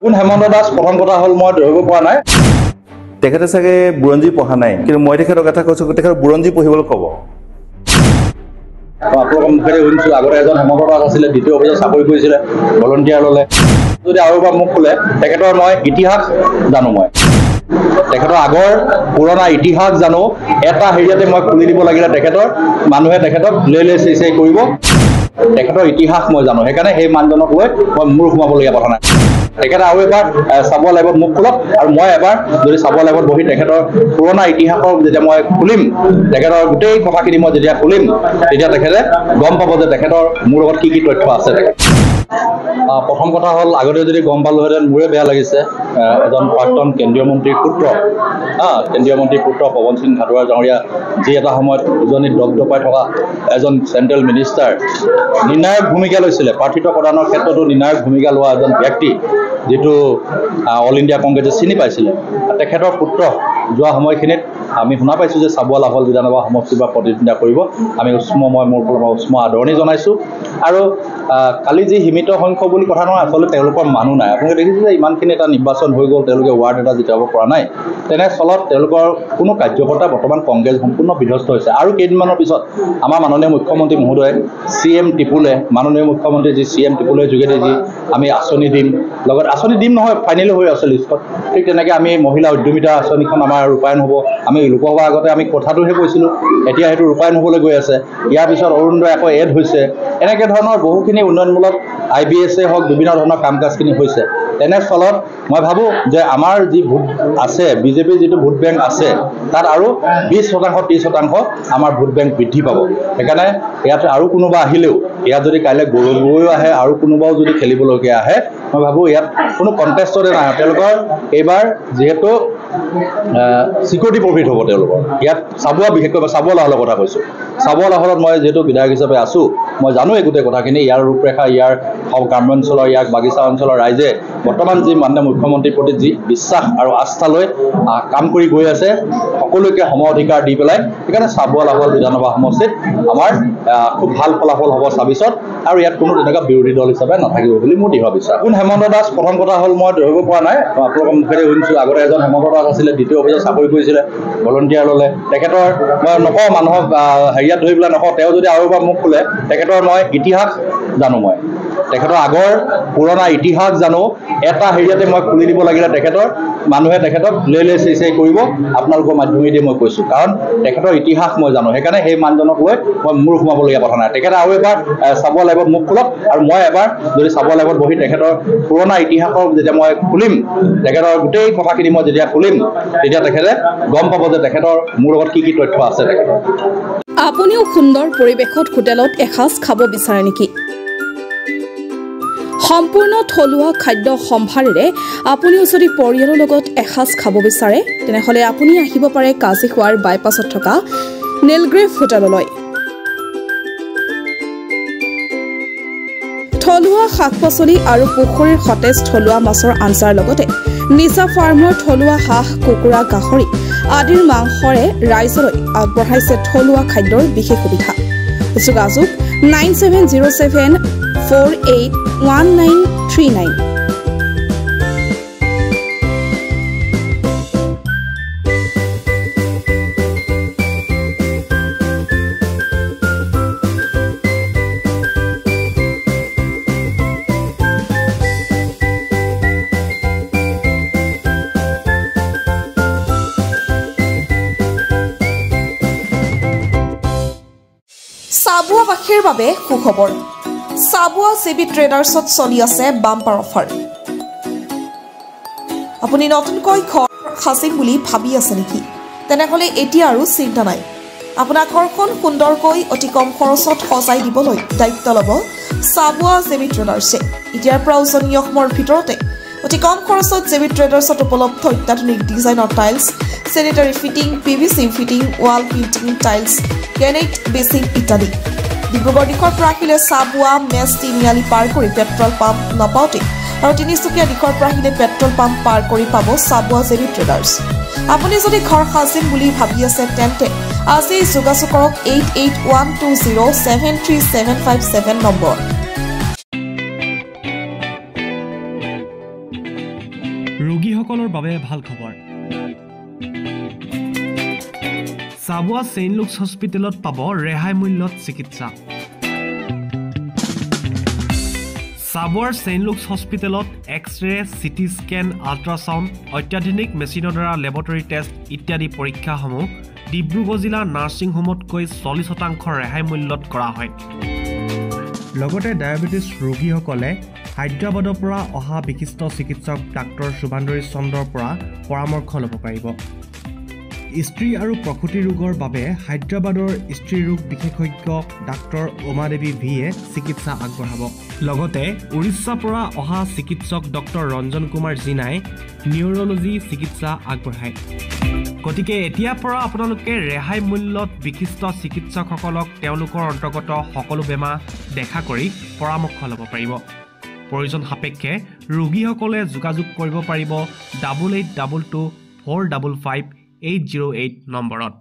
কোন হেমন্ত দাস প্ৰথম কথা হ'ল মই ধৰিব পৰা নাই তেখেতে চাগে বুৰঞ্জী পঢ়া নাই কিন্তু মই তেখেতক কথা কৈছো তেখেত বুৰঞ্জী পঢ়িবলৈ ক'ব আপোনালোকৰ মুখেৰে শুনিছোঁ আগতে এজন হেমন্ত দাস আছিলে দ্বিতীয় অফিচত চাকৰি কৰিছিলে ভলণ্টিয়াৰ ল'লে যদি আৰু এবাৰ মোক খোলে তেখেতৰ মই ইতিহাস জানো মই তেখেতৰ আগৰ পুৰণা ইতিহাস জানো এটা হেৰিয়াতে মই খুলি দিব লাগিলে তেখেতৰ মানুহে তেখেতক লৈ লৈ চেই কৰিব তেখেতৰ ইতিহাস মই জানো সেইকাৰণে সেই মানুহজনক লৈ মই মূৰ সোমাবলগীয়া কথা নাই তেখেতে আৰু এবাৰ চাব লাগিব মোক খোলক আৰু মই এবাৰ যদি চাব লাগিব বহি তেখেতৰ পুৰণা ইতিহাসৰ যেতিয়া মই খুলিম তেখেতৰ গোটেই কথাখিনি মই যেতিয়া খুলিম তেতিয়া তেখেতে গম পাব যে তেখেতৰ মোৰ লগত কি তথ্য আছে প্ৰথম কথা হ'ল আগতে যদি গম পালোহেঁতেন মোৰে বেয়া লাগিছে এজন প্ৰাক্তন কেন্দ্ৰীয় মন্ত্ৰীৰ পুত্ৰ পৱন সিং ভাদুৱাৰ ডাঙৰীয়া যি এটা সময়ত উজনিত দপদপাই থকা এজন চেণ্ট্ৰেল মিনিষ্টাৰ নিৰ্ণায়ক ভূমিকা লৈছিলে প্ৰাৰ্থিত্ব প্ৰদানৰ ক্ষেত্ৰতো নিৰ্ণায়ক ভূমিকা লোৱা এজন ব্যক্তি যিটো অল ইণ্ডিয়া কংগ্ৰেছে চিনি পাইছিলে তেখেতৰ পুত্ৰ যোৱা সময়খিনিত আমি শুনা পাইছোঁ যে চাবুৱা লাহোৱাল বিধানসভা সমষ্টিৰ পৰা প্ৰতিদ্বন্দ্বিতা কৰিব আমি মোৰ ফালৰ পৰা উষ্ম আদৰণি জনাইছোঁ আৰু কালি যি সীমিত সংখ্যক বুলি কথা নহয় আচলতে তেওঁলোকৰ মানুহ নাই আপোনালোকে দেখিছে যে ইমানখিনি এটা নিৰ্বাচন হৈ গ'ল তেওঁলোকে ৱাৰ্ড এটা জিকাব পৰা নাই তেনেস্থলত তেওঁলোকৰ কোনো কাৰ্যকৰ্তা বৰ্তমান কংগ্ৰেছ সম্পূৰ্ণ বিধ্বস্ত হৈছে আৰু কেইদিনমানৰ পিছত আমাৰ মাননীয় মুখ্যমন্ত্ৰী মহোদয়ে CM টিপুলে মাননীয় মুখ্যমন্ত্ৰী যি CM টিপুলেৰ যোগেদি যি আমি আঁচনি দিম লগত আঁচনি দিম নহয় ফাইনেলি হৈ আছে লিষ্টত ঠিক তেনেকৈ আমি মহিলা উদ্যমিতা আঁচনিখন আমাৰ ৰূপায়ণ হ'ব আমি লোকসভাৰ আগতে আমি কথাটোহে কৈছিলোঁ এতিয়া সেইটো ৰূপায়ণ হ'বলৈ গৈ আছে ইয়াৰ পিছত অৰুণোদয় আকৌ এড হৈছে এনেকৈ ধৰণৰ বহুখিনি উন্নয়নমূলক IBS হওক বিভিন্ন ধৰণৰ কাম কাজখিনি হৈছে তেনেস্থলত মই ভাবোঁ যে আমাৰ যি ভোট আছে বিজেপিৰ যিটো ভোট বেংক আছে তাত আৰু 20% 30% আমাৰ ভোট বেংক বৃদ্ধি পাব সেইকাৰণে ইয়াত আৰু কোনোবা আহিলেও ইয়াত যদি কাইলৈ গগৈও আহে আৰু কোনোবাও যদি খেলিবলগীয়া আহে মই ভাবোঁ ইয়াত কোনো কণ্টেষ্টতে নাহে তেওঁলোকৰ এইবাৰ যিহেতু চিকিউৰিটি প্ৰফিট হ'ব তেওঁলোকৰ ইয়াত চাবুৱা বিশেষকৈ চাবুৱা লাহোৱালৰ কথা কৈছোঁ চাবুৱা লাহোৱালত মই যিহেতু বিধায়ক হিচাপে আছোঁ মই জানোৱেই গোটেই কথাখিনি ইয়াৰ ৰূপৰেখা ইয়াৰ গ্ৰাম্য অঞ্চলৰ ইয়াৰ বাগিচা অঞ্চলৰ ৰাইজে বৰ্তমান যি মাননীয় মুখ্যমন্ত্ৰীৰ প্ৰতি যি বিশ্বাস আৰু আস্থা লৈ কাম কৰি গৈ আছে সকলোকে সম অধিকাৰ দি পেলাই সেইকাৰণে চাবুৱা লাহোৱাল বিধানসভা সমষ্টিত আমাৰ খুব ভাল ফলাফল হ'ব 26ত আৰু ইয়াত কোনো তেনেকুৱা বিৰোধী দল হিচাপে নাথাকিব বুলি মোৰ দৃঢ় বিশ্বাস কোন হেমন্ত দাস প্ৰথম কথা হ'ল মই ধৰিব পৰা নাই আপোনালোকৰ মুখেৰে শুনিছোঁ আগতে এজন হেমন্ত দাস আছিলে দ্বিতীয় অফিচত চাকৰি কৰিছিলে ভলণ্টিয়াৰ ল'লে তেখেতৰ মই নকওঁ মানুহক হেৰিয়াত ধৰি পেলাই নকওঁ তেওঁ যদি আৰু এবাৰ মোক খোলে তেখেতৰ মই ইতিহাস জানো মই তেখেতৰ আগৰ পুৰণা ইতিহাস জানো এটা হেৰিয়াতে মই খুলি দিব লাগিলে তেখেতৰ মানুহে তেখেতক লৈ লৈ চেই কৰিব আপোনালোকৰ মাধ্যমেদি মই কৈছোঁ কাৰণ তেখেতৰ ইতিহাস মই জানো সেইকাৰণে সেই মানুহজনক লৈ মই মূৰ সোমাবলগীয়া কথা নাই তেখেতে আৰু এবাৰ চাব লাগিব মোক খোলক আৰু মই এবাৰ যদি চাব লাগিব বহি তেখেতৰ পুৰণা ইতিহাসৰ যেতিয়া মই খুলিম তেখেতৰ গোটেই কথাখিনি মই যেতিয়া খুলিম তেতিয়া তেখেতে গম পাব যে তেখেতৰ মোৰ লগত কি তথ্য আছে আপুনিও সুন্দৰ পৰিৱেশত হোটেলত এসাঁজ খাব বিচাৰে নেকি সম্পূৰ্ণ থলুৱা খাদ্য সম্ভাৰেৰে আপুনিও যদি পৰিয়ালৰ লগত এসাঁজ খাব বিচাৰে তেনেহলে আপুনি আহিব পাৰে কাজিখোৱাৰ বাইপাছত থকা নীলগ্ৰেভ হোটেললৈ থলুৱা শাক-পাচলি আৰু পুখুৰীৰ সতেজ থলুৱা মাছৰ আঞ্জাৰ লগতে নিজা ফাৰ্মৰ থলুৱা হাঁহ কুকুৰা গাহৰি আদিৰ মাংসৰে ৰাইজলৈ আগবঢ়াইছে থলুৱা খাদ্যৰ বিশেষ সুবিধা যোগাযোগ 9707481939 চাবুৱাবাসীৰ বাবে সুখবৰ চাবুৱা CB ট্ৰেডাৰ্ছত চলি আছে বাম্পাৰ অফাৰ আপুনি নতুনকৈ ঘৰ সাজিম বুলি ভাবি আছে নেকি তেনেহলে এতিয়া আৰু চিন্তা নাই আপোনাৰ ঘৰখন সুন্দৰকৈ অতি কম খৰচত সজাই দিবলৈ দায়িত্ব ল'ব চাবুৱা CB ট্ৰেডাৰ্ছে এতিয়াৰ পৰা উজনি অসমৰ ভিতৰতে অতি কম খৰচত CB ট্ৰেডাৰ্ছত উপলব্ধ অত্যাধুনিক ডিজাইনৰ tiles sanitary fitting PVC fitting wall painting tiles granite বেচিং ইত্যাদি ডিব্ৰুগড় দিশৰ পৰা আহিলে চাবুৱা মেছ তিনিআলি পাৰ কৰি পেট্ৰল পাম্প নাপাওঁতে আৰু তিনিচুকীয়া দিশৰ পৰা আহিলে পেট্ৰল পাম্প পাৰ কৰি পাব চাবুৱা CB ট্ৰেডাৰ্ছ আপুনি যদি ঘৰ সাজিম বুলি ভাবি আছে তেন্তে আজি যোগাযোগ কৰক 8812073757 নম্বৰ ৰোগীসকলৰ বাবে ভাল খবৰ। চাবুৱা ছেইণ্ট লুকছ হস্পিটেলত পাব ৰেহাই মূল্যত চিকিৎসা। চাবুৱাৰ ছেইণ্ট লুকছ হস্পিটেলত এক্স-ৰে, চিটি স্কেন, আল্ট্ৰাছাউণ্ড, অত্যাধুনিক মেচিনৰ দ্বাৰা লেবৰেটৰী টেষ্ট ইত্যাদি পৰীক্ষাসমূহ ডিব্ৰুগড় জিলা নাৰ্ছিং হোমতকৈ 40% ৰেহাই মূল্যত কৰা হয়। লগতে ডায়েবেটিছ ৰোগীসকলে হায়দৰাবাদৰ পৰা অহা বিশিষ্ট চিকিৎসক ডাক্তৰ শুভান্দৰী চন্দ্ৰৰ পৰা পৰামৰ্শ ল'ব পাৰিব। স্ত্ৰী আৰু প্ৰসূতি ৰোগৰ বাবে হায়দৰাবাদৰ স্ত্ৰী ৰোগ বিশেষজ্ঞ ডাক্তৰ উমা দেৱী ভিয়ে চিকিৎসা আগবঢ়াব। লগতে উৰিষ্যাৰ পৰা অহা চিকিৎসক ডক্তৰ ৰঞ্জন কুমাৰ জিনাই নিউৰলজি চিকিৎসা আগবঢ়ায়। গতিকে এতিয়াৰ পৰা আপোনালোকে ৰেহাই মূল্যত বিশিষ্ট চিকিৎসকসকলক তেওঁলোকৰ অন্তৰ্গত সকলো বেমাৰ দেখা কৰি পৰামৰ্শ ল'ব পাৰিব। প্ৰয়োজন সাপেক্ষে ৰোগীসকলে যোগাযোগ কৰিব পাৰিব 8822 455 808 নম্বৰত।